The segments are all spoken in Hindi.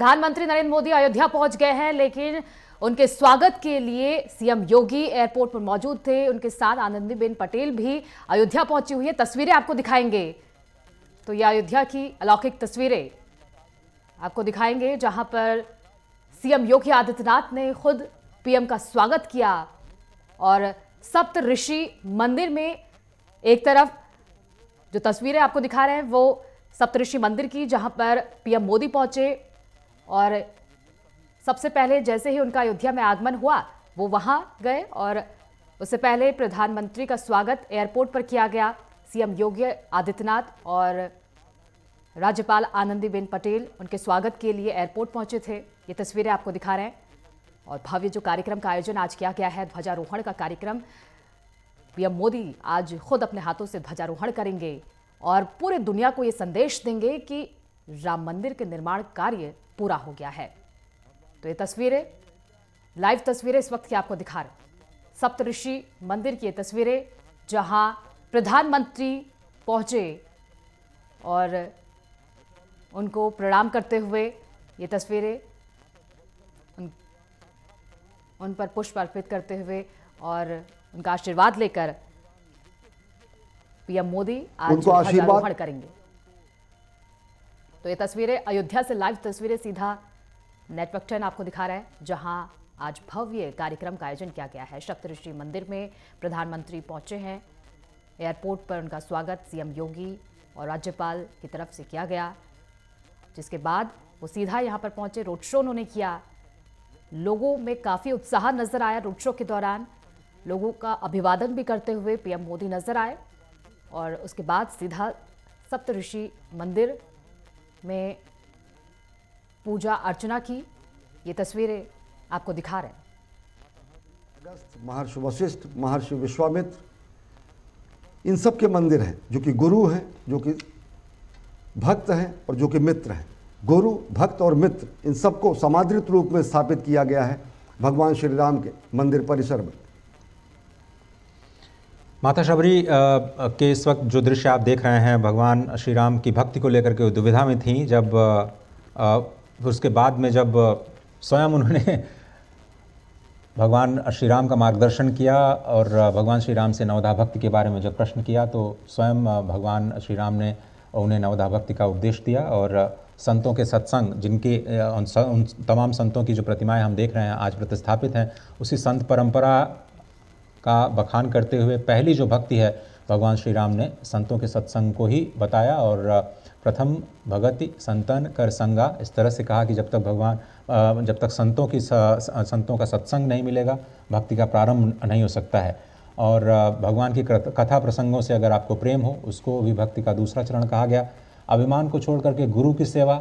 प्रधानमंत्री नरेंद्र मोदी अयोध्या पहुंच गए हैं, लेकिन उनके स्वागत के लिए सीएम योगी एयरपोर्ट पर मौजूद थे। उनके साथ आनंदीबेन पटेल भी अयोध्या पहुंची हुई है। तस्वीरें आपको दिखाएंगे। तो ये अयोध्या की अलौकिक तस्वीरें आपको दिखाएंगे, जहां पर सीएम योगी आदित्यनाथ ने खुद पीएम का स्वागत किया। और सप्त ऋषि मंदिर में एक तरफ जो तस्वीरें आपको दिखा रहे हैं वो सप्त ऋषि मंदिर की, जहां पर पीएम मोदी पहुंचे और सबसे पहले जैसे ही उनका अयोध्या में आगमन हुआ वो वहां गए और उससे पहले प्रधानमंत्री का स्वागत एयरपोर्ट पर किया गया। सीएम योगी आदित्यनाथ और राज्यपाल आनंदीबेन पटेल उनके स्वागत के लिए एयरपोर्ट पहुंचे थे। ये तस्वीरें आपको दिखा रहे हैं। और भव्य जो कार्यक्रम का आयोजन आज किया गया है, ध्वजारोहण का कार्यक्रम, पीएम मोदी आज खुद अपने हाथों से ध्वजारोहण करेंगे और पूरे दुनिया को ये संदेश देंगे कि राम मंदिर के निर्माण कार्य पूरा हो गया है। तो ये तस्वीरें, लाइव तस्वीरें इस वक्त की आपको दिखा रहे सप्तऋषि मंदिर की ये तस्वीरें, जहां प्रधानमंत्री पहुंचे और उनको प्रणाम करते हुए ये तस्वीरें, उन पर पुष्प अर्पित करते हुए और उनका आशीर्वाद लेकर पीएम मोदी आज ध्वजारोहण करेंगे। तो ये तस्वीरें अयोध्या से लाइव तस्वीरें सीधा नेटवर्क 10 आपको दिखा रहा है, जहां आज भव्य कार्यक्रम का आयोजन किया गया है। सप्तऋषि मंदिर में प्रधानमंत्री पहुंचे हैं। एयरपोर्ट पर उनका स्वागत सीएम योगी और राज्यपाल की तरफ से किया गया, जिसके बाद वो सीधा यहां पर पहुंचे। रोड शो उन्होंने किया। लोगों में काफी उत्साह नजर आया। रोड शो के दौरान लोगों का अभिवादन भी करते हुए पीएम मोदी नजर आए और उसके बाद सीधा सप्तऋषि मंदिर में पूजा अर्चना की। ये तस्वीरें आपको दिखा रहे हैं। महर्षि वशिष्ठ, महर्षि विश्वामित्र, इन सब के मंदिर हैं, जो कि गुरु हैं, जो कि भक्त हैं और जो कि मित्र हैं। गुरु, भक्त और मित्र, इन सबको समादृत रूप में स्थापित किया गया है भगवान श्री राम के मंदिर परिसर में। माता शबरी के इस वक्त जो दृश्य आप देख रहे हैं, भगवान श्री राम की भक्ति को लेकर के दुविधा में थी। जब उसके बाद में जब स्वयं उन्होंने भगवान श्री राम का मार्गदर्शन किया और भगवान श्री राम से नवधा भक्ति के बारे में जब प्रश्न किया, तो स्वयं भगवान श्री राम ने उन्हें नवधा भक्ति का उपदेश दिया। और संतों के सत्संग, जिनके उन तमाम संतों की जो प्रतिमाएं हम देख रहे हैं आज प्रतिस्थापित हैं, उसी संत परंपरा का बखान करते हुए पहली जो भक्ति है भगवान श्री राम ने संतों के सत्संग को ही बताया। और प्रथम भगति संतन कर संगा, इस तरह से कहा कि जब तक संतों का सत्संग नहीं मिलेगा, भक्ति का प्रारंभ नहीं हो सकता है। और भगवान की कथा प्रसंगों से अगर आपको प्रेम हो, उसको भी भक्ति का दूसरा चरण कहा गया। अभिमान को छोड़ करके गुरु की सेवा।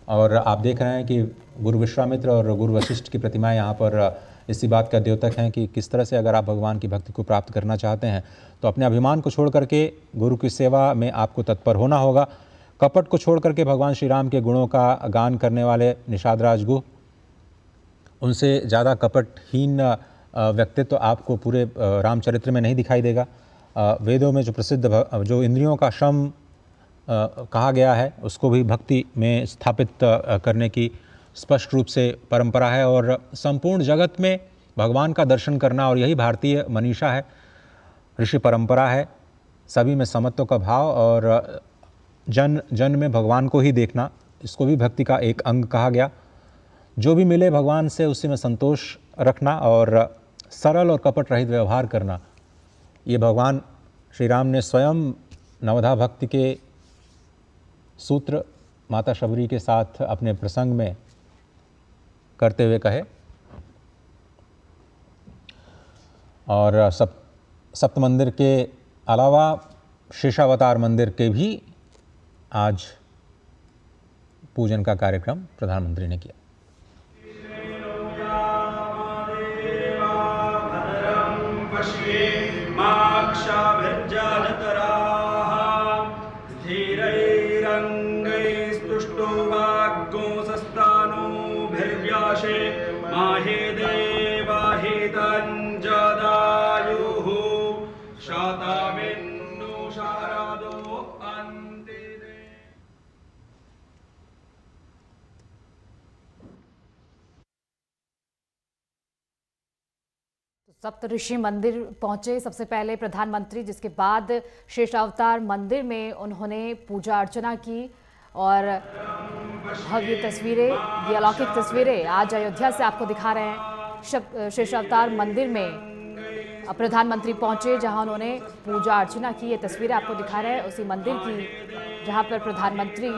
और आप देख रहे हैं कि गुरु विश्वामित्र और गुरु वशिष्ठ की प्रतिमाएं यहाँ पर इसी बात का द्योतक हैं कि किस तरह से अगर आप भगवान की भक्ति को प्राप्त करना चाहते हैं तो अपने अभिमान को छोड़ करके गुरु की सेवा में आपको तत्पर होना होगा। कपट को छोड़ करके भगवान श्री राम के गुणों का गान करने वाले निषाद राजगुह, उनसे ज़्यादा कपटहीन व्यक्तित्व आपको पूरे रामचरित्र में नहीं दिखाई देगा। वेदों में जो प्रसिद्ध जो इंद्रियों का श्रम कहा गया है, उसको भी भक्ति में स्थापित करने की स्पष्ट रूप से परंपरा है। और संपूर्ण जगत में भगवान का दर्शन करना, और यही भारतीय मनीषा है, ऋषि परंपरा है। सभी में समत्व का भाव और जन जन में भगवान को ही देखना, इसको भी भक्ति का एक अंग कहा गया। जो भी मिले भगवान से उसी में संतोष रखना और सरल और कपट रहित व्यवहार करना, ये भगवान श्री राम ने स्वयं नवधा भक्ति के सूत्र माता शबरी के साथ अपने प्रसंग में करते हुए कहे। और सप्त मंदिर के अलावा शेषावतार मंदिर के भी आज पूजन का कार्यक्रम प्रधानमंत्री ने किया। सप्तऋषि मंदिर पहुंचे सबसे पहले प्रधानमंत्री, जिसके बाद शेषावतार मंदिर में उन्होंने पूजा अर्चना की और भव्य तस्वीरें, ये अलौकिक तस्वीरें आज अयोध्या से आपको दिखा रहे हैं। शेषावतार मंदिर में प्रधानमंत्री पहुंचे जहां उन्होंने पूजा अर्चना की। ये तस्वीरें आपको दिखा रहे हैं उसी मंदिर की जहां पर प्रधानमंत्री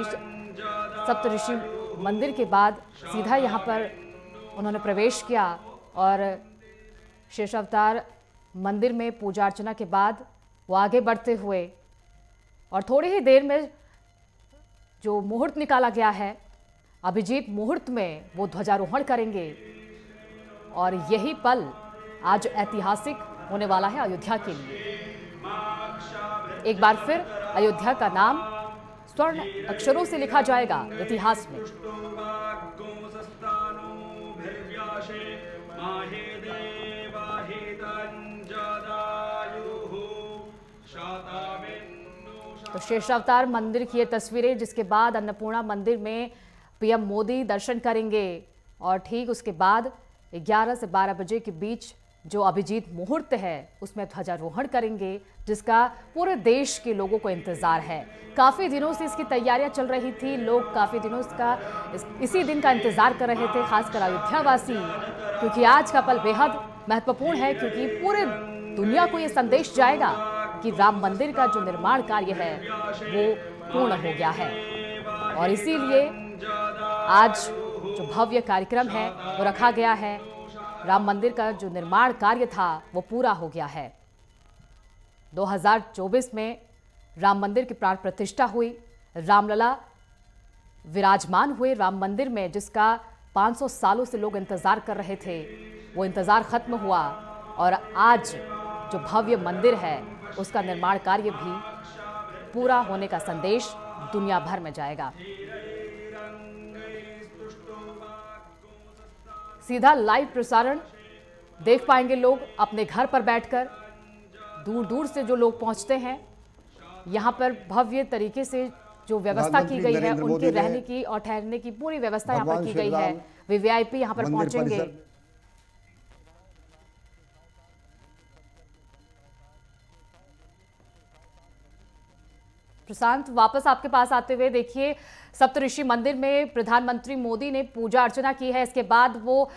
सप्तऋषि मंदिर के बाद सीधा यहां पर उन्होंने प्रवेश किया और शेषावतार मंदिर में पूजा अर्चना के बाद वो आगे बढ़ते हुए और थोड़ी ही देर में जो मुहूर्त निकाला गया है, अभिजीत मुहूर्त में वो ध्वजारोहण करेंगे और यही पल आज ऐतिहासिक होने वाला है अयोध्या के लिए। एक बार फिर अयोध्या का नाम स्वर्ण अक्षरों से लिखा जाएगा इतिहास में। तो शेषावतार मंदिर की ये तस्वीरें, जिसके बाद अन्नपूर्णा मंदिर में पीएम मोदी दर्शन करेंगे और ठीक उसके बाद 11 से 12 बजे के बीच जो अभिजीत मुहूर्त है उसमें ध्वजारोहण करेंगे, जिसका पूरे देश के लोगों को इंतजार है। काफ़ी दिनों से इसकी तैयारियां चल रही थी, लोग काफ़ी दिनों इसका इसी दिन का इंतजार कर रहे थे, खासकर अयोध्यावासी, क्योंकि आज का पल बेहद महत्वपूर्ण है, क्योंकि पूरे दुनिया को ये संदेश जाएगा कि राम मंदिर का जो निर्माण कार्य है वो पूर्ण हो गया है और इसीलिए आज जो भव्य कार्यक्रम है वो रखा गया है। राम मंदिर का जो निर्माण कार्य था वो पूरा हो गया है। 2024 में राम मंदिर की प्राण प्रतिष्ठा हुई, रामलला विराजमान हुए राम मंदिर में, जिसका 500 सालों से लोग इंतजार कर रहे थे। वो इंतजार खत्म हुआ और आज जो भव्य मंदिर है उसका निर्माण कार्य भी पूरा होने का संदेश दुनिया भर में जाएगा। सीधा लाइव प्रसारण देख पाएंगे लोग अपने घर पर बैठकर। दूर दूर से जो लोग पहुंचते हैं, यहां पर भव्य तरीके से जो व्यवस्था की गई है, उनके रहने की और ठहरने की पूरी व्यवस्था यहां पर की गई है। वीवीआईपी यहां पर पहुंचेंगे। प्रशांत, वापस आपके पास आते हुए देखिए, सप्तऋषि मंदिर में प्रधानमंत्री मोदी ने पूजा अर्चना की है, इसके बाद वो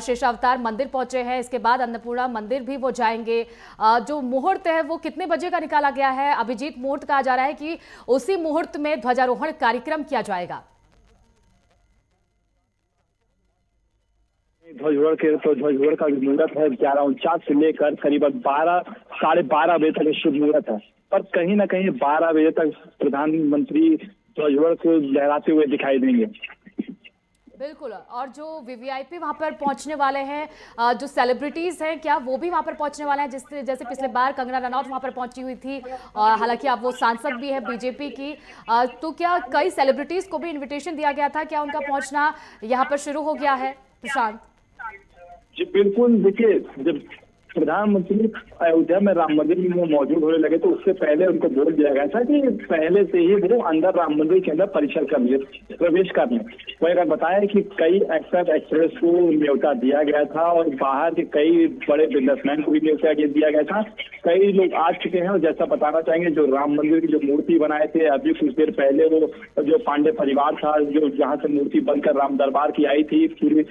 शेषावतार मंदिर पहुंचे हैं, इसके बाद अन्नपूर्णा मंदिर भी वो जाएंगे। जो मुहूर्त है वो कितने बजे का निकाला गया है? अभिजीत मुहूर्त कहा जा रहा है कि उसी मुहूर्त में ध्वजारोहण कार्यक्रम किया जाएगा। ध्वजारोहण का मुहूर्त है 11:49 से लेकर करीबन 12 साढ़े 12 बजे तक शुभ मुहूर्त है, पर कहीं ना कहीं 12 बजे तक प्रधानमंत्री ध्वजारोहण को लहराते हुए दिखाई देंगे। बिल्कुल, और जो वीवीआईपी वहां पर पहुंचने वाले हैं, जो सेलिब्रिटीज हैं, क्या वो भी वहां पर पहुंचने वाले हैं? जैसे पिछले बार कंगना रनौत वहां पर पहुंची हुई थी, हालांकि अब वो सांसद भी है बीजेपी की, तो क्या कई सेलिब्रिटीज को भी इन्विटेशन दिया गया था? क्या उनका पहुंचना यहाँ पर शुरू हो गया है? प्रशांत जी बिल्कुल, देखिए जब प्रधानमंत्री अयोध्या में राम मंदिर में मौजूद होने लगे तो उससे पहले उनको बोल दिया गया था कि पहले से ही वो अंदर राम मंदिर के अंदर प्रवेश कर लें। वही बताया कि कई एक्टर एक्ट्रेस को न्योता दिया गया था और बाहर के कई बड़े बिजनेसमैन को भी न्योता दिया गया था। कई लोग आ चुके हैं और जैसा बताना चाहेंगे, जो राम मंदिर की जो मूर्ति बनाए थे अभी कुछ देर पहले, वो जो पांडे परिवार था जो जहाँ से मूर्ति बनकर राम दरबार की आई थी, पूरी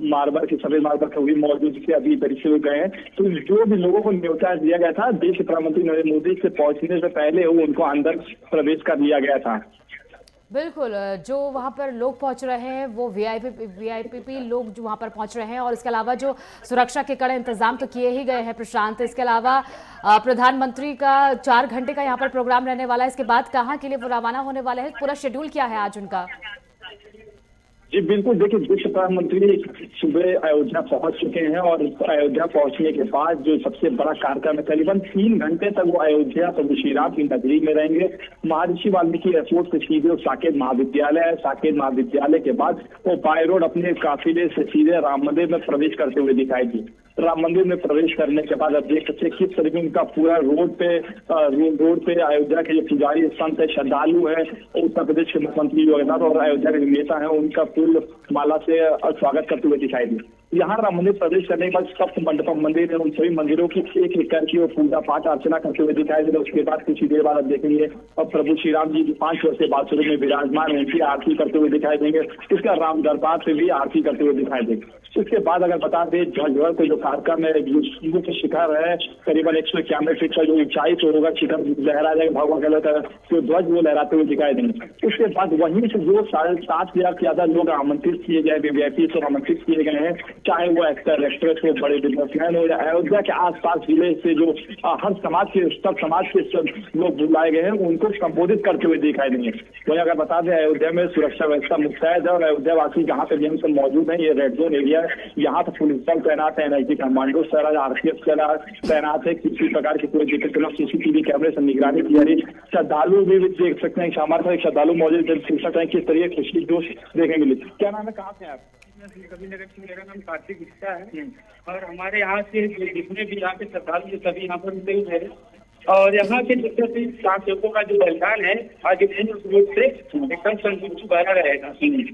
मार्बल की सफेद मार्बल की हुई मौजूद से अभी परिचय गए हैं। तो जो भी लोगों को न्योता दिया गया था, देश के प्रधानमंत्री नरेंद्र मोदी से पहुंचने से पहले वो उनको अंदर प्रवेश कर लिया गया था। बिल्कुल, जो वहाँ पर लोग पहुँच रहे हैं वो वीआईपी लोग जो वहाँ पर पहुँच रहे हैं, और इसके अलावा जो सुरक्षा के कड़े इंतजाम तो किए ही गए हैं प्रशांत। इसके अलावा प्रधानमंत्री का 4 घंटे का यहाँ पर प्रोग्राम रहने वाला है, इसके बाद कहाँ के लिए वो रवाना होने वाले हैं? पूरा शेड्यूल क्या है आज उनका? जी बिल्कुल, देखिए देश प्रधानमंत्री सुबह अयोध्या पहुंच चुके हैं और अयोध्या पहुंचने के बाद जो सबसे बड़ा कार्यक्रम है, करीबन 3 घंटे तक वो अयोध्या प्रभु श्री राम की नगरी में रहेंगे। महर्षि वाल्मीकि एयरपोर्ट से सीधे साकेत महाविद्यालय है, साकेत महाविद्यालय के बाद वो बाय रोड अपने काफिले से सीधे राम मंदिर में प्रवेश करते हुए दिखाई दी। राम मंदिर में प्रवेश करने के बाद अब देख सकते हैं किस तरीके का पूरा रोड पे अयोध्या के जो पुजारी संत है, श्रद्धालु है, उत्तर प्रदेश के मुख्यमंत्री योगी आदित्यनाथ और अयोध्या के नेता है, उनका फूल माला से स्वागत करते हुए दिखाई दी। यहाँ राम मंदिर प्रवेश करने के बाद सप्त मंडपम मंदिर है, उन सभी मंदिरों की एक एक करके वो पूजा पाठ अर्चना करते हुए दिखाई दे रहे। उसके बाद कुछ ही देर बाद आप देखेंगे और प्रभु श्री राम जी की 5 वर्ष के बाद स्वरूप में विराजमान उनकी आरती करते हुए दिखाई देंगे। इसका राम दरबार से भी आरती करते हुए दिखाई देंगे। इसके बाद अगर बता दें ध्वजवर को जो कार्यक्रम है, जो शिखर है करीबन 191 फीट का जो ऊंचाई से होगा, शिखर लहरा जाएगा, भगवा कलर का जो ध्वज वो लहराते हुए दिखाई देंगे। उसके बाद वहीं से जो 7,500 से ज्यादा लोग आमंत्रित किए गए, वीवीआईपी से आमंत्रित किए गए हैं, चाहे वो एक्टर एक्ट्रेस हो, बड़े बिजनेसमैन हो, या अयोध्या के आसपास जिले से जो हर समाज के सब समाज के सब लोग बुलाए गए हैं, उनको संबोधित करते हुए दिखाई देंगे। वही अगर बता दें अयोध्या में सुरक्षा व्यवस्था मुस्तैद है और अयोध्या वासी जहाँ पे भी हम सब मौजूद हैं, ये रेड जोन एरिया है, यहाँ पर पुलिस बल तैनात है, एनआईटी कमांडो आरपीएफ तैनात है, किसी प्रकार की कोई दिक्कत ना, सीसीटीवी कैमरे से निगरानी की जा रही। श्रद्धालु भी देख सकते हैं, हमारे पास एक श्रद्धालु मौजूद पूछ सकते हैं किस तरीके खुशी जोश देखने मिली। क्या नाम है, कहाँ से आप? मेरा नाम कार्तिक गुप्ता है और हमारे यहाँ से जितने भी यहाँ के श्रद्धालु सभी यहाँ पर मिले हुए हैं और यहाँ के जितने सांसदों का जो बलिदान है आज पूर्ण रूप से एकदम संतुष्टि भरा रहेगा।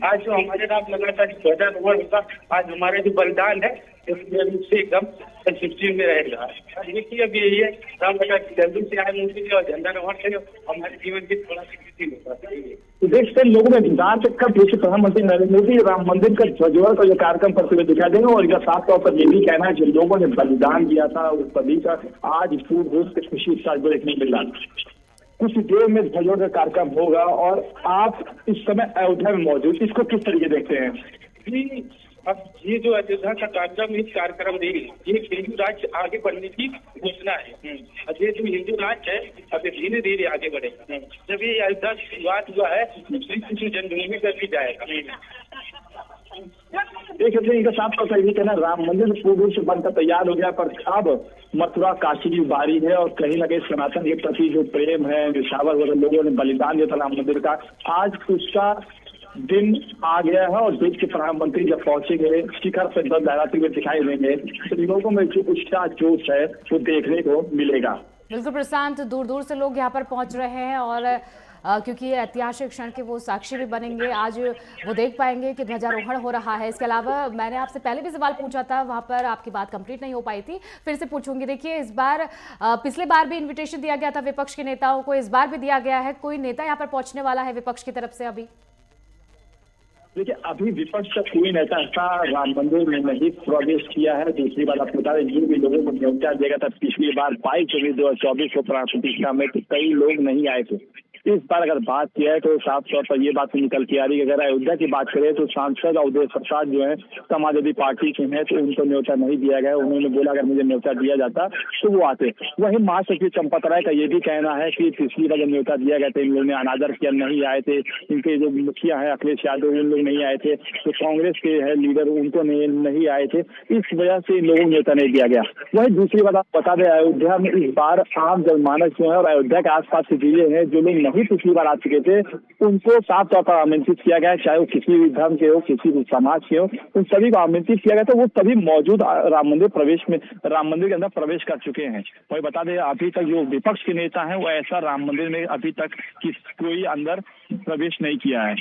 आज जो हमारे नाम लगातार ध्वजारोहण होगा, आज हमारा जो बलिदान है रूप से एकदम संतुष्टि में रहेगा। देखिए अब यही है राम लगा जल्दी से आए मूर्ति और झंडारोहण से हमारे जीवन की थोड़ा सी होता है। तो देश के लोगों में विधान तक का देश प्रधानमंत्री नरेंद्र मोदी राम मंदिर का ध्वजारोहण का जो कार्यक्रम करते हुए दिखाई देंगे और इसका साफ तौर पर ये भी कहना है जिन लोगों ने बलिदान दिया था उस सभी का आज पूर्ण रूप से खुशी उत्साह देखने मिल रहा है। कुछ देर में ध्वजारोहण का कार्यक्रम होगा और आप इस समय अयोध्या में मौजूद, इसको किस तरीके देखते हैं? जी अब ये जो अयोध्या का कार्यक्रम, इस कार्यक्रम में ये हिंदू राज्य आगे बढ़ने की घोषणा है। ये जो हिंदू राज्य है अब धीरे धीरे आगे बढ़ेगा। जब ये अयोध्या की शुरुआत हुआ है श्री कृष्ण जन्मभूमि कर भी जाएगा। देख सकते हैं इनका साफ तौर पर ये कहना राम मंदिर पूर्ण रूप से बनकर तैयार हो गया, पर अब मथुरा काशी की बारी है और कहीं ना कहीं सनातन के प्रति जो प्रेम है, जो सावर वगैरह लोगों ने बलिदान दिया था राम मंदिर का, आज उसका दिन आ गया है और देश के प्रधानमंत्री जब पहुंचेंगे शिखर से ध्वज लहराते हुए दिखाई देंगे तो लोगों में जो उत्साह जोश है वो देखने को मिलेगा। बिल्कुल प्रशांत, दूर दूर से लोग यहाँ पर पहुंच रहे हैं और क्योंकि ये ऐतिहासिक क्षण के वो साक्षी भी बनेंगे, आज वो देख पाएंगे कि ध्वजारोहण हो रहा है। इसके अलावा मैंने आपसे पहले भी सवाल पूछा था, वहाँ पर आपकी बात कंप्लीट नहीं हो पाई थी, फिर से पूछूंगी। देखिए इस बार पिछले बार भी इन्विटेशन दिया गया था विपक्ष के नेताओं को, इस बार भी दिया गया है। कोई नेता यहाँ पर पहुँचने वाला है विपक्ष की तरफ से? अभी देखिए अभी विपक्ष का कोई नेता ऐसा राम मंदिर में नहीं प्रवेश किया है। दूसरी बात आपको बता दें जिन भी लोगों को न्योता दिया गया था पिछली बार 22 जनवरी 2024 को प्राण प्रतिष्ठा में, तो कई लोग नहीं आए थे। इस बार अगर बात किया है तो साफ तौर पर ये बात निकल के आ रही है। अगर अयोध्या की बात करें तो सांसद अवधेश प्रसाद जो है समाजवादी पार्टी के हैं तो उनको न्योता नहीं दिया गया। उन्होंने बोला अगर मुझे न्योता दिया जाता तो वो आते। वहीं महासचिव चंपत राय का ये भी कहना है कि पिछली बार जब न्योता दिया गया था इन लोगों ने अनादर किया, नहीं आए थे। इनके जो मुखिया है अखिलेश यादव उन लोग नहीं आए थे, तो कांग्रेस के है लीडर उनको नहीं आए थे, इस वजह से इन लोगों को न्योता नहीं दिया गया। वहीं दूसरी बात आप बता दें अयोध्या में इस बार आम जनमानस जो है और अयोध्या के आसपास के जिले हैं जो लोग नहीं पिछली बार आ चुके थे उनको साफ तौर पर आमंत्रित किया गया, चाहे वो किसी भी धर्म के हो, किसी भी समाज के हो, उन सभी को आमंत्रित किया गया। तो वो सभी मौजूद राम मंदिर के अंदर प्रवेश कर चुके हैं। वही बता दें अभी तक जो विपक्ष के नेता हैं वो ऐसा राम मंदिर में अभी तक कोई अंदर प्रवेश नहीं किया है।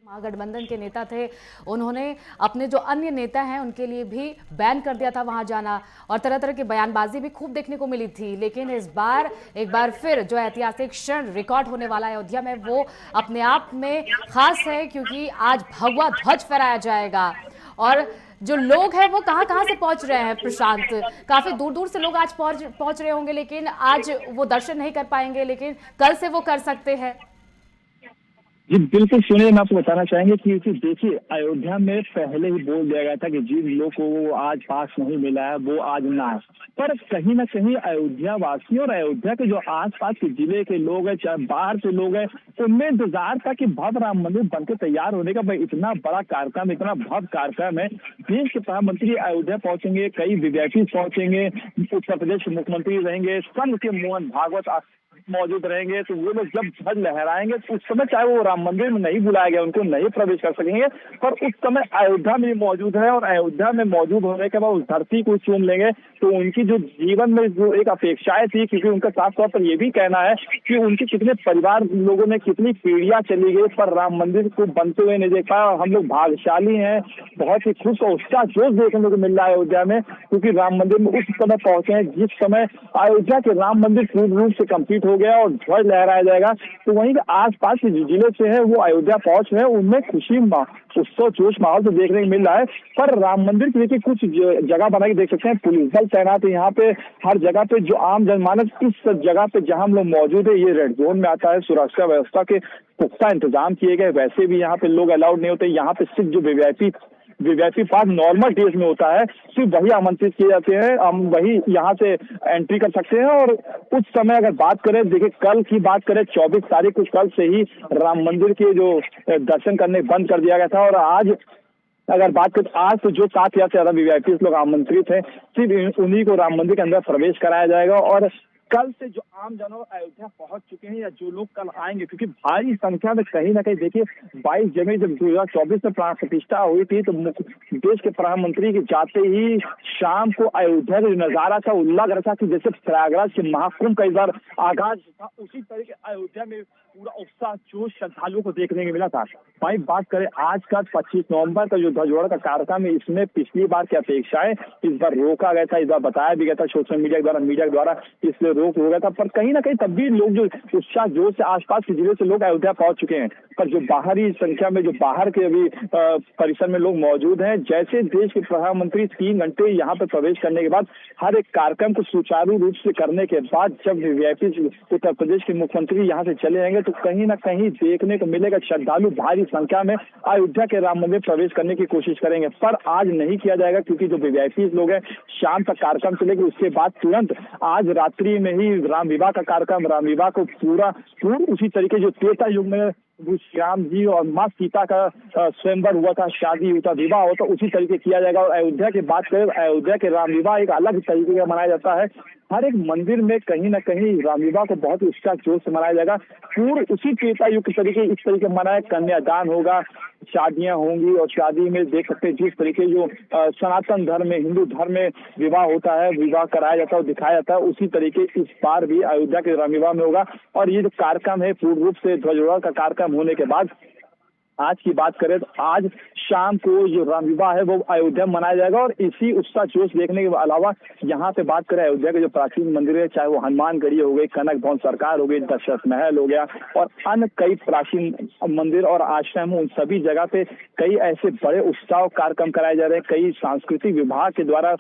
महागठबंधन के नेता थे उन्होंने अपने जो अन्य नेता हैं उनके लिए भी बैन कर दिया था वहां जाना और तरह तरह की बयानबाजी भी खूब देखने को मिली थी। लेकिन इस बार एक बार फिर जो ऐतिहासिक क्षण रिकॉर्ड होने वाला है अयोध्या में वो अपने आप में खास है क्योंकि आज भगवा ध्वज फहराया जाएगा। और जो लोग हैं वो कहाँ से पहुंच रहे हैं प्रशांत? काफी दूर दूर से लोग आज पहुंच रहे होंगे, लेकिन आज वो दर्शन नहीं कर पाएंगे, लेकिन कल से वो कर सकते हैं। जी बिल्कुल सुनिए, मैं आपको बताना चाहेंगे कि देखिए अयोध्या में पहले ही बोल दिया गया था कि जिन लोग को आज पास नहीं मिला है वो आज ना आए, पर कहीं ना कहीं अयोध्या वासियों और अयोध्या के जो आसपास के जिले के लोग हैं, चाहे बाहर के लोग हैं, उनमें इंतजार था कि भव्य राम मंदिर बनकर तैयार होने का। भाई इतना बड़ा कार्यक्रम, इतना भव्य कार्यक्रम है, देश के प्रधानमंत्री अयोध्या पहुंचेंगे, कई वीवीआईपी पहुंचेंगे, उत्तर प्रदेश के मुख्यमंत्री रहेंगे, संघ के मोहन भागवत मौजूद रहेंगे, तो वो लोग जब ध्वज लहराएंगे तो उस समय चाहे वो राम मंदिर में नहीं बुलाया गया, उनको नहीं प्रवेश कर सकेंगे, पर उस समय अयोध्या में मौजूद है और अयोध्या में मौजूद होने के बाद उस धरती को चूम लेंगे। तो उनकी जो जीवन में जो एक अपेक्षाएं थी, क्योंकि उनका साफ तौर पर यह भी कहना है कि उनके कितने परिवार लोगों ने कितनी पीढ़ियां चली गई पर राम मंदिर को बनते हुए नहीं देख पाया। हम लोग भाग्यशाली हैं, बहुत ही खुश और उसका जोश देखने को मिल रहा है अयोध्या में, क्योंकि राम मंदिर में उस समय पहुंचे हैं जिस समय अयोध्या के राम मंदिर पूर्ण रूप से कंप्लीट हो गया और ध्वज लहराया जाएगा। तो वहीं के आसपास के जिले से है वो अयोध्या पहुंच रहे हैं, उनमें खुशी उत्सव जोश माहौल तो देखने को मिल रहा है। पर राम मंदिर के देखिए कुछ जगह बना के देख सकते हैं, पुलिस बल तैनात है यहाँ पे, हर जगह पे जो आम जनमानस इस जगह पे जहां हम लोग मौजूद है ये रेड जोन में आता है। सुरक्षा व्यवस्था के पुख्ता इंतजाम किए गए, वैसे भी यहाँ पे लोग अलाउड नहीं होते। यहाँ पे सिर्फ जो वीवीआईपी पास नॉर्मल डेज में होता है सिर्फ वही आमंत्रित किए जाते हैं, हम वही यहाँ से एंट्री कर सकते हैं। और उस समय अगर बात करें, देखिए कल की बात करें 24 तारीख को, कल से ही राम मंदिर के जो दर्शन करने बंद कर दिया गया था और आज अगर बात करें आज तो जो 7,000 से ज्यादा वीवीआईपी लोग आमंत्रित हैं, सिर्फ उन्हीं को राम मंदिर के अंदर प्रवेश कराया जाएगा। और कल से जो आम जनों अयोध्या पहुंच चुके हैं या जो लोग कल आएंगे, क्योंकि भारी संख्या में कहीं ना कहीं देखिए 22 जनवरी जब 2024 में प्राण प्रतिष्ठा हुई थी तो देश के प्रधानमंत्री के जाते ही शाम को अयोध्या का जो नजारा था वो लग रहा था कि जैसे प्रयागराज के महाकुंभ का इस बार आगाज था, उसी तरीके अयोध्या में पूरा उत्साह जोश श्रद्धालुओं को देखने को मिला था। भाई बात करें आज का 25 नवंबर का जो ध्वजारोहण का कार्यक्रम है, इसमें पिछली बार की अपेक्षाएं इस बार रोका गया था, इस बार बताया भी गया था सोशल मीडिया के द्वारा इसलिए रोक हो गया था। पर कहीं ना कहीं तब भी लोग जो उत्साह जोश से आसपास के जिले से लोग अयोध्या पहुंच चुके हैं, पर जो बाहरी संख्या में जो बाहर के अभी परिसर में लोग मौजूद हैं, जैसे देश के प्रधानमंत्री 3 घंटे यहाँ पे प्रवेश करने के बाद हर एक कार्यक्रम को सुचारू रूप से करने के बाद जब वीवीआईपी उत्तर प्रदेश के मुख्यमंत्री यहाँ से चले जाएंगे तो कहीं ना कहीं देखने को मिलेगा श्रद्धालु भारी संख्या में अयोध्या के राम मंदिर प्रवेश करने की कोशिश करेंगे। पर आज नहीं किया जाएगा क्योंकि जो वीवीआईपी लोग हैं शाम तक कार्यक्रम चलेगी, उसके बाद तुरंत आज रात्रि में ही राम विवाह का कार्यक्रम, राम विवाह को पूरा उसी तरीके जो त्रेता युग में श्याम जी और माँ सीता का स्वयंवर हुआ था, शादी हुआ था, विवाह होता, उसी तरीके किया जाएगा। और अयोध्या की बात करें, अयोध्या के राम विवाह एक अलग तरीके का मनाया जाता है। हर एक मंदिर में कहीं ना कहीं राम विवाह को बहुत ही उत्साह जोश से मनाया जाएगा, पूर्ण उसी त्रेता युग के तरीके इस तरीके मनाया, कन्यादान होगा, शादियां होंगी और शादी में देख सकते हैं जिस तरीके जो सनातन धर्म में, हिंदू धर्म में विवाह होता है, विवाह कराया जाता है और दिखाया जाता है, उसी तरीके इस बार भी अयोध्या के राम विवाह में होगा। और ये जो कार्यक्रम है पूर्ण रूप से ध्वजारोहण का कार्यक्रम होने के बाद आज की बात करें तो आज शाम को जो राम विवाह है वो अयोध्या में मनाया जाएगा। और इसी उत्साह जोश देखने के अलावा यहाँ पे बात करें अयोध्या के जो प्राचीन मंदिर है, चाहे वो हनुमानगढ़ी हो गई, कनक भवन सरकार हो गई, दशरथ महल हो गया और अन्य कई प्राचीन मंदिर और आश्रम, उन सभी जगह पे कई ऐसे बड़े उत्साह कार्यक्रम कराए जा रहे हैं। कई सांस्कृतिक विभाग के द्वारा,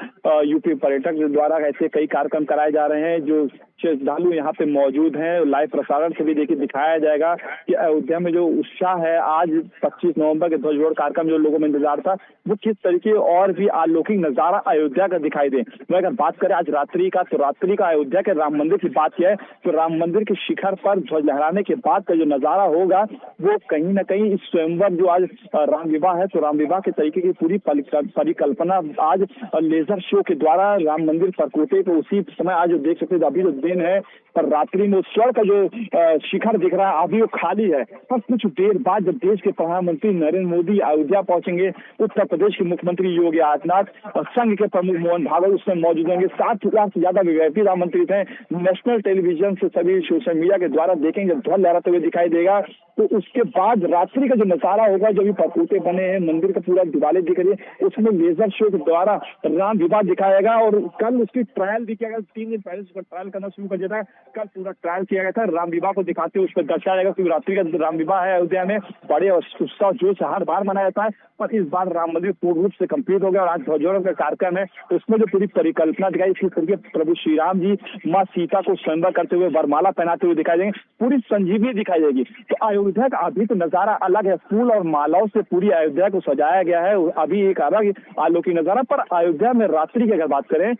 यूपी पर्यटक के द्वारा ऐसे कई कार्यक्रम कराए जा रहे हैं जो श्रद्धालु यहाँ पे मौजूद हैं। लाइव प्रसारण से भी देखिए दिखाया जाएगा कि अयोध्या में जो उत्साह है, आज 25 नवंबर के ध्वजारोहण कार्यक्रम जो लोगों में इंतजार था वो किस तरीके और भी अलौकिक नजारा अयोध्या का दिखाई दे। मैं अगर बात करें आज रात्रि का, तो रात्रि का अयोध्या के राम मंदिर की बात किया है तो राम मंदिर के शिखर पर ध्वज लहराने के बाद का जो नजारा होगा वो कहीं ना कहीं इस स्वयंवर जो आज राम विवाह है, तो राम विवाह के तरीके की पूरी परिकल्पना आज लेजर शो के द्वारा राम मंदिर परकोटे को उसी समय आज जो देख सकते हैं, अभी जो दिन है पर रात्रि में स्वर्ण का जो शिखर दिख रहा है अभी वो खाली है। पर कुछ देर बाद जब देश के प्रधानमंत्री नरेंद्र मोदी अयोध्या पहुंचेंगे, उत्तर प्रदेश के मुख्यमंत्री योगी आदित्यनाथ और संघ के प्रमुख मोहन भागवत उसमें मौजूद होंगे। 7,000 से ज्यादा वीवीआईपी आमंत्रित हैं। नेशनल टेलीविजन से सभी सोशल मीडिया के द्वारा देखेंगे, ध्वज लहराते हुए दिखाई देगा। तो उसके बाद रात्रि का जो नजारा होगा, जो भी परकोटे बने हैं, मंदिर का पूरा दिवाले दिख रही है, उसमें लेजर शो के द्वारा राम विवाह दिखाएगा। और कल उसकी ट्रायल भी किया गया, 3 दिन पहले उसका ट्रायल करना शुरू कर दिया था, कल पूरा ट्रायल किया गया था। राम विवाह को दिखाते हुए उस पर दर्शाया जाएगा क्योंकि रात्रि का राम विवाह है अयोध्या में, बड़े उत्साह जोश हर बार मनाया जाता है, पर इस बार राम मंदिर पूर्ण रूप से कंप्लीट हो गया और आज ध्वजारोहण का कार्यक्रम है। उसमें जो पूरी परिकल्पना दिखाई, इसी तरीके प्रभु श्री राम जी माँ सीता को स्वयंवर करते हुए वरमाला पहनाते हुए दिखाई देंगे, पूरी संजीवनी दिखाई देगी। तो अयोध्या का अभी तो नजारा अलग है, फूल और मालाओं से पूरी अयोध्या को सजाया गया है, अभी एक अलग आलोकी नजारा। पर अयोध्या में रात्रि की अगर बात करें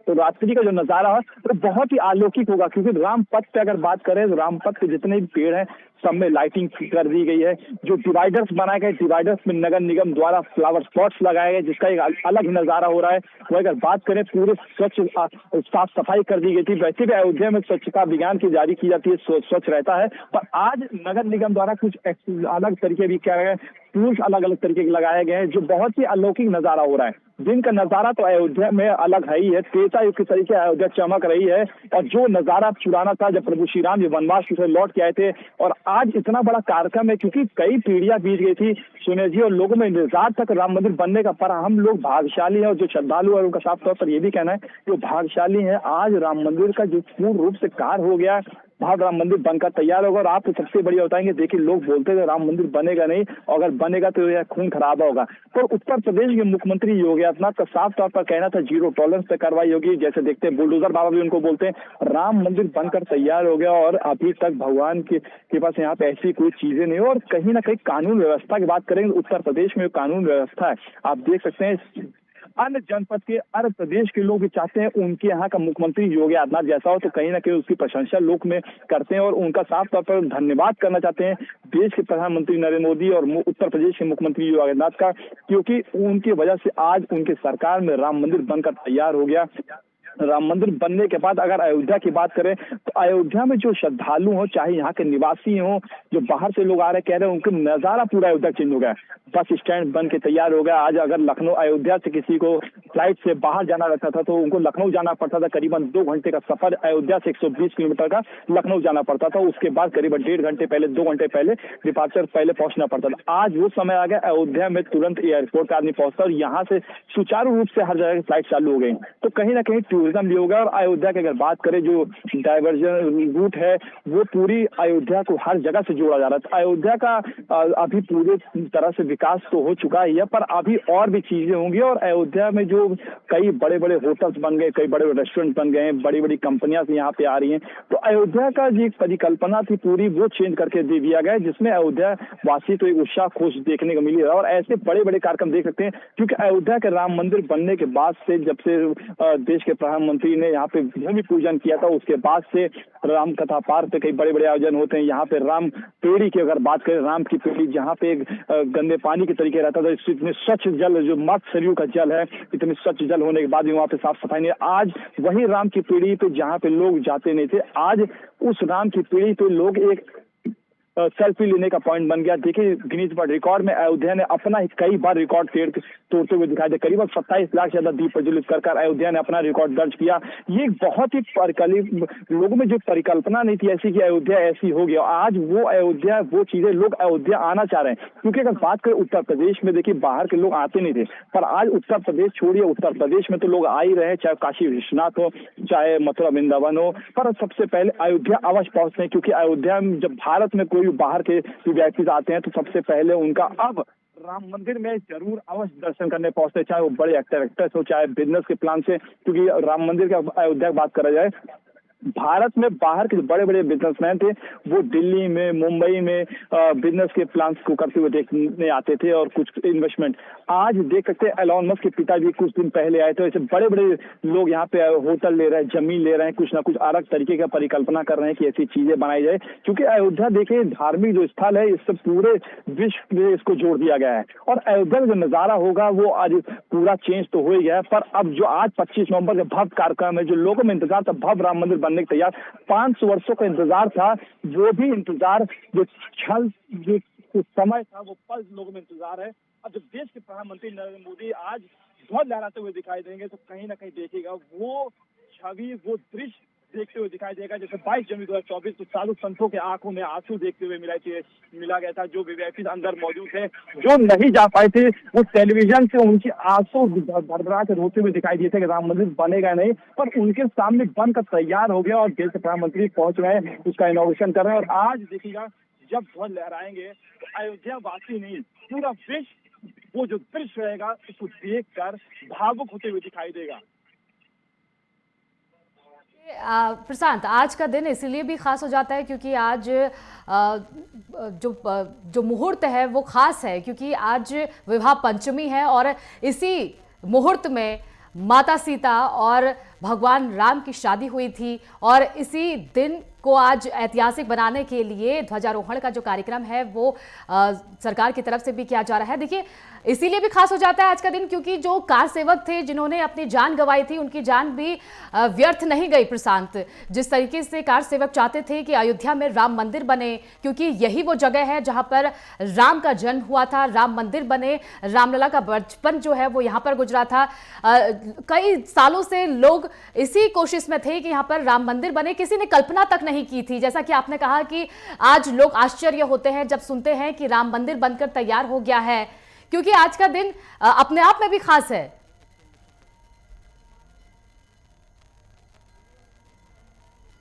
तो रात्रि का जो नजारा है तो बहुत ही अलौकिक होगा, क्योंकि राम पथ पे अगर बात करें तो राम पथ के जितने भी पेड़ हैं सब में लाइटिंग कर दी गई है। जो डिवाइडर्स बनाए गए, डिवाइडर्स में नगर निगम द्वारा फ्लावर स्पॉट्स लगाए गए, जिसका एक अलग ही नजारा हो रहा है। वो अगर बात करें, पूरे स्वच्छ साफ सफाई कर दी गई थी। वैसे भी अयोध्या में स्वच्छता अभियान की जारी की जाती है, स्वच्छ रहता है, पर आज नगर निगम द्वारा कुछ अलग तरीके भी किया गया, टूल्स अलग अलग तरीके के लगाए गए हैं, जो बहुत ही अलौकिक नजारा हो रहा है। दिन का नजारा तो अयोध्या में अलग है ही है, त्रेता युग के तरीके अयोध्या चमक रही है। और जो नजारा चुराना था जब प्रभु श्री राम जी वनवास से लौट के आए थे, और आज इतना बड़ा कार्यक्रम है, क्योंकि कई पीढ़ियां बीत गई थी सुने जी, और लोगों में इंतजार तक राम मंदिर बनने का। पर हम लोग भाग्यशाली हैं, और जो श्रद्धालु है उनका साफ तौर पर यह भी कहना है जो भाग्यशाली है, आज राम मंदिर का जो पूर्ण रूप से कार्य हो गया, भव्य राम मंदिर बनकर तैयार होगा। और आप सबसे बढ़िया बताएंगे, देखिए लोग बोलते थे राम मंदिर बनेगा नहीं, और अगर बनेगा तो यह खून खराबा होगा। तो उत्तर प्रदेश के मुख्यमंत्री योगी आदित्यनाथ का साफ तौर पर कहना था जीरो टॉलरेंस पे कार्रवाई होगी। जैसे देखते हैं बुलडोजर बाबा भी उनको बोलते हैं, राम मंदिर बनकर तैयार हो गया, और अभी तक भगवान के पास यहाँ पे ऐसी कोई चीजें नहीं। और कहीं ना कहीं कानून व्यवस्था की बात करेंगे, उत्तर प्रदेश में कानून व्यवस्था है, आप देख सकते हैं अन्य जनपद के, अन्य प्रदेश के लोग भी चाहते हैं उनके यहाँ का मुख्यमंत्री योगी आदित्यनाथ जैसा हो, तो कहीं ना कहीं उसकी प्रशंसा लोग में करते हैं, और उनका साफ तौर पर धन्यवाद करना चाहते हैं देश के प्रधानमंत्री नरेंद्र मोदी और उत्तर प्रदेश के मुख्यमंत्री योगी आदित्यनाथ का, क्योंकि उनकी वजह से आज उनकी सरकार में राम मंदिर बनकर तैयार हो गया। राम मंदिर बनने के बाद अगर अयोध्या की बात करें, तो अयोध्या में जो श्रद्धालु हो, चाहे यहाँ के निवासी हो, जो बाहर से लोग आ रहे कह रहे हैं, उनका नजारा पूरा अयोध्या चेंज हो गया। बस स्टैंड बन के तैयार हो गया। आज अगर लखनऊ अयोध्या से किसी को फ्लाइट से बाहर जाना रहता था, तो उनको लखनऊ जाना पड़ता था। करीबन 2 घंटे का सफर अयोध्या से 120 किलोमीटर का लखनऊ जाना पड़ता था। उसके बाद करीबन 1.5 घंटे पहले, 2 घंटे पहले डिपार्चर पहले पहुंचना पड़ता था। आज वो समय आ गया, अयोध्या में तुरंत एयरपोर्ट का आदमी पहुंचता है, और यहाँ से सुचारू रूप से हर जगह की फ्लाइट चालू हो गई। तो कहीं ना कहीं टूरिज्म भी होगा। और अयोध्या की अगर बात करें, जो डाइवर्जन रूट है, वो पूरी अयोध्या को हर जगह से जोड़ा जा रहा है। अयोध्या का अभी पूरे तरह से विकास तो हो चुका ही है, पर अभी और भी चीजें होंगी। और अयोध्या में जो कई बड़े बड़े होटल्स बन गए, कई बड़े बड़े रेस्टोरेंट बन गए हैं, बड़ी बड़ी कंपनियां यहाँ पे आ रही हैं, तो अयोध्या का जो परिकल्पना थी पूरी, वो चेंज करके दे दिया गया, जिसमें अयोध्या वासी तो एक उत्साह खुश देखने को मिली है। और ऐसे बड़े बड़े कार्यक्रम देख सकते हैं, क्योंकि अयोध्या के राम मंदिर बनने के बाद से, जब से देश के प्रधानमंत्री ने यहाँ पे भूमि पूजन किया था, उसके बाद से राम कथा पार्क पे कई बड़े बड़े आयोजन होते हैं। यहाँ पे राम पेड़ी की अगर बात करें, राम की पेड़ी जहाँ पे गंदे पानी के तरीके रहता था, इतने स्वच्छ जल, जो मत सरयू का जल है, इतने स्वच्छ जल होने के बाद भी वहाँ पे साफ सफाई नहीं। आज वही राम की पेड़ी पे जहाँ पे लोग जाते नहीं थे, आज उस राम की पेड़ी पे लोग एक सेल्फी लेने का पॉइंट बन गया। देखिए गिनीज वर्ल्ड रिकॉर्ड में अयोध्या ने अपना कई बार रिकॉर्ड तोड़ते हुए दिखाई दे। करीबन 27 लाख से ज्यादा दीप प्रज्वलित कर अयोध्या ने अपना रिकॉर्ड दर्ज किया। ये बहुत ही लोगों में जो परिकल्पना नहीं थी ऐसी कि अयोध्या ऐसी हो गया, आज वो अयोध्या, वो चीजें लोग अयोध्या आना चाह रहे हैं। क्योंकि अगर बात करें उत्तर प्रदेश में, देखिए बाहर के लोग आते नहीं थे, पर आज उत्तर प्रदेश छोड़िए, उत्तर प्रदेश में तो लोग आ ही रहे, चाहे काशी विश्वनाथ हो, चाहे मथुरा वृंदावन हो, पर सबसे पहले अयोध्या अवश्य पहुंचते हैं। क्योंकि अयोध्या में जब भारत में कोई बाहर के व्यक्ति आते हैं, तो सबसे पहले उनका अब राम मंदिर में जरूर अवश्य दर्शन करने पहुंचते, चाहे वो बड़े एक्टर्स हो, चाहे बिजनेस के प्लान से। क्योंकि राम मंदिर का अयोध्या की बात करा जाए, भारत में बाहर के बड़े बड़े बिजनेसमैन थे, वो दिल्ली में, मुंबई में बिजनेस के प्लान्स को करते हुए देखने आते थे, और कुछ इन्वेस्टमेंट। आज देख सकते हैं एलोन मस्क के पिताजी कुछ दिन पहले आए थे। ऐसे बड़े बड़े लोग यहाँ पे होटल ले रहे हैं, जमीन ले रहे हैं, कुछ ना कुछ अलग तरीके का परिकल्पना कर रहे हैं कि ऐसी चीजें बनाई जाए। क्योंकि अयोध्या देखिए धार्मिक जो स्थल है, इससे पूरे विश्व में इसको जोड़ दिया गया है। और अयोध्या का जो नजारा होगा वो आज पूरा चेंज तो हो ही गया है, पर अब जो आज 25 नवंबर का भव्य कार्यक्रम है, जो लोगों में इंतजार था भव्य राम मंदिर बनने के तैयार, 500 वर्षों का इंतजार था, वो भी इंतजार, जो छल, जो समय था, वो पल लोगों में इंतजार है। अब जब देश के प्रधानमंत्री नरेंद्र मोदी आज ध्वज लहराते हुए दिखाई देंगे, तो कहीं ना कहीं देखिएगा वो छवि, वो दृश्य देखते हुए दिखाई देगा। जैसे 22 जनवरी 2024 तो साधु संतों के आंखों में आंसू देखते हुए मिला गया था। जो वीआईपी अंदर मौजूद थे, जो नहीं जा पाए थे, वो टेलीविजन से उनके आंसू भरभरा के रोते हुए दिखाई दिए थे कि राम मंदिर बनेगा नहीं, पर उनके सामने बनकर तैयार हो गया। और देश के प्रधानमंत्री पहुंच रहे हैं, उसका इनॉग्रेशन कर रहे हैं। और आज देखिएगा जब ध्वज लहराएंगे, तो अयोध्या वासी नहीं, पूरा विश्व वो जो दृश्य रहेगा उसको देखकर भावुक होते हुए दिखाई देगा। प्रशांत, आज का दिन इसीलिए भी खास हो जाता है क्योंकि आज जो मुहूर्त है वो खास है, क्योंकि आज विवाह पंचमी है, और इसी मुहूर्त में माता सीता और भगवान राम की शादी हुई थी और इसी दिन को आज ऐतिहासिक बनाने के लिए ध्वजारोहण का जो कार्यक्रम है वो सरकार की तरफ से भी किया जा रहा है। देखिए, इसीलिए भी खास हो जाता है आज का दिन क्योंकि जो कार सेवक थे जिन्होंने अपनी जान गंवाई थी, उनकी जान भी व्यर्थ नहीं गई। प्रशांत, जिस तरीके से कार सेवक चाहते थे कि अयोध्या में राम मंदिर बने, क्योंकि यही वो जगह है जहां पर राम का जन्म हुआ था, राम मंदिर बने, रामलला का बचपन जो है वो यहाँ पर गुजरा था। कई सालों से लोग इसी कोशिश में थे कि यहाँ पर राम मंदिर बने। किसी ने कल्पना तक नहीं की थी, जैसा कि आपने कहा कि आज लोग आश्चर्य होते हैं जब सुनते हैं कि राम मंदिर बनकर तैयार हो गया है, क्योंकि आज का दिन अपने आप में भी खास है।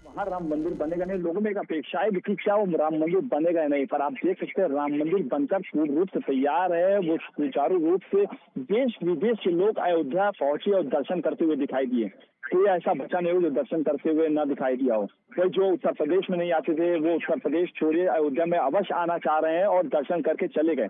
वहाँ राम मंदिर बनेगा नहीं, लोगों में एक अपेक्षा है कि क्या वो राम मंदिर बनेगा नहीं, पर आप देख सकते हैं राम मंदिर बनकर पूर्ण रूप से तैयार है। वो सुचारू रूप से देश विदेश के लोग अयोध्या पहुंचे और दर्शन करते हुए दिखाई दिए। कोई ऐसा बच्चा नहीं हो जो दर्शन करते हुए ना दिखाई दिया हो। कोई जो उत्तर प्रदेश में नहीं आते थे वो उत्तर प्रदेश छोड़िए अयोध्या में अवश्य आना चाह रहे हैं और दर्शन करके चले गए।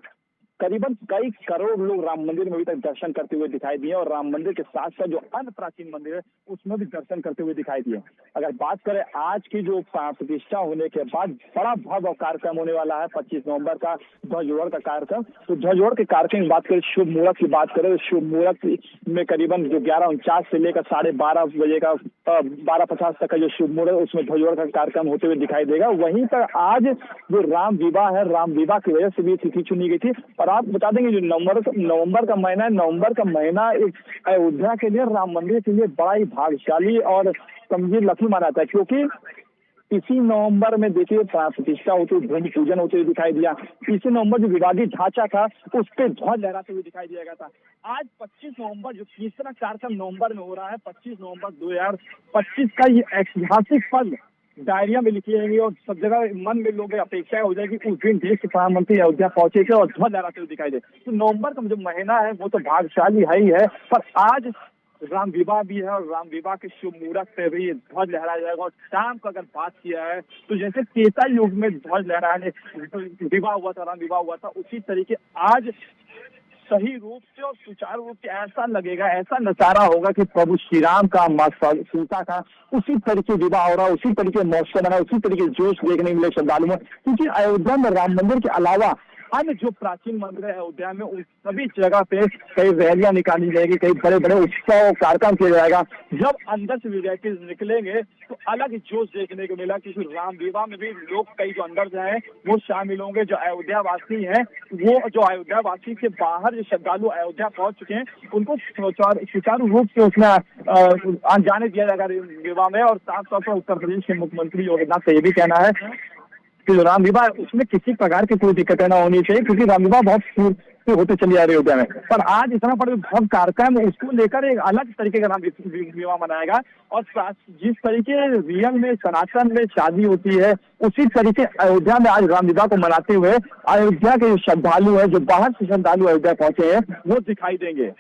करीबन कई करोड़ लोग राम मंदिर में अभी तक दर्शन करते हुए दिखाई दिए और राम मंदिर के साथ साथ जो अन्य प्राचीन मंदिर है उसमें भी दर्शन करते हुए दिखाई दिए। अगर बात करें आज की जो प्रतिष्ठा होने के बाद बड़ा भव्य कार्यक्रम होने वाला है 25 नवंबर का ध्वजारोहण का कार्यक्रम। तो ध्वजारोहण के कार्यक्रम की बात करें, शुभ मुहूर्त की बात करें, शुभ मुहूर्त में करीबन जो 11:49 से लेकर 12:30 बजे का 12:50 तक का जो शुभ मुहूर्त उसमें ध्वजारोहण का कार्यक्रम होते हुए दिखाई देगा। वहीं पर आज जो राम विवाह है, राम विवाह की वजह से भी तिथि चुनी गई थी। और आप बता देंगे जो नवंबर का महीना है, नवंबर का महीना एक अयोध्या के लिए, राम मंदिर के लिए बड़ा ही भाग्यशाली और गंभीर लक्ष्मी माना जाता है, क्योंकि इसी नवंबर में देखिए प्रतिष्ठा होती हुई, भूमि पूजन होते हुए दिखाई दिया। इसी नवंबर जो विवादित ढांचा था उस पर ध्वज लहराते हुए दिखाई दिया गया था। आज 25 नवंबर जो तीसरा कार्यक्रम नवंबर में हो रहा है, 25 नवंबर 2025 का ये ऐतिहासिक पल डायरिया में लिखी जाएंगी और सब जगह मन में लोग अपेक्षाएं हो जाएगी उस दिन देश के प्रधानमंत्री अयोध्या पहुंचेंगे और ध्वज लहराते हुए दिखाई दे। तो नवंबर का जो महीना है वो तो भाग्यशाली है ही है, पर आज राम विवाह भी है और राम विवाह के शुभ मुहूर्त पे भी ध्वज लहराया जाएगा। और शाम को अगर बात किया है तो जैसे त्रेता युग में ध्वज लहराने विवाह हुआ था, राम विवाह हुआ था, उसी तरीके आज सही रूप से और सुचारू रूप से ऐसा लगेगा, ऐसा नजारा होगा कि प्रभु श्री राम का, माँ सीता का उसी तरीके विवाह हो रहा है, उसी तरीके मौसम बना, उसी तरीके जोश देखने मिले श्रद्धालुओं में। क्योंकि अयोध्या में राम मंदिर के अलावा अन्य जो प्राचीन मंदिर है अयोध्या में उन सभी जगह पे कई रैलियां निकाली जाएगी, कई बड़े बड़े उत्सव कार्यक्रम किया जाएगा। जब अंदर से वीआईपी निकलेंगे तो अलग ही जोश देखने को मिला, क्योंकि राम विवाह में भी लोग कई जो अंदर जाए वो शामिल होंगे। जो अयोध्या वासी है, वो जो अयोध्या वासी के बाहर जो श्रद्धालु अयोध्या पहुंच चुके हैं उनको सुचारू रूप से उसमें जाने दिया जाएगा विवाह में। और साफ तौर पर उत्तर प्रदेश के मुख्यमंत्री योगी आदित्यनाथ का ये भी कहना है कि जो राम विवाह उसमें किसी प्रकार की कोई दिक्कत न होनी चाहिए, क्योंकि राम विवाह बहुत होते चली आ रही अयोध्या में। पर आज इतना बड़ा भव्य कार्यक्रम है, उसको लेकर एक अलग तरीके का राम विवाह मनाएगा। और जिस तरीके रियल में सनातन में शादी होती है उसी तरीके अयोध्या में आज राम विवाह को मनाते हुए अयोध्या के श्रद्धालु है, जो बाहर से श्रद्धालु अयोध्या पहुंचे हैं, वो दिखाई देंगे।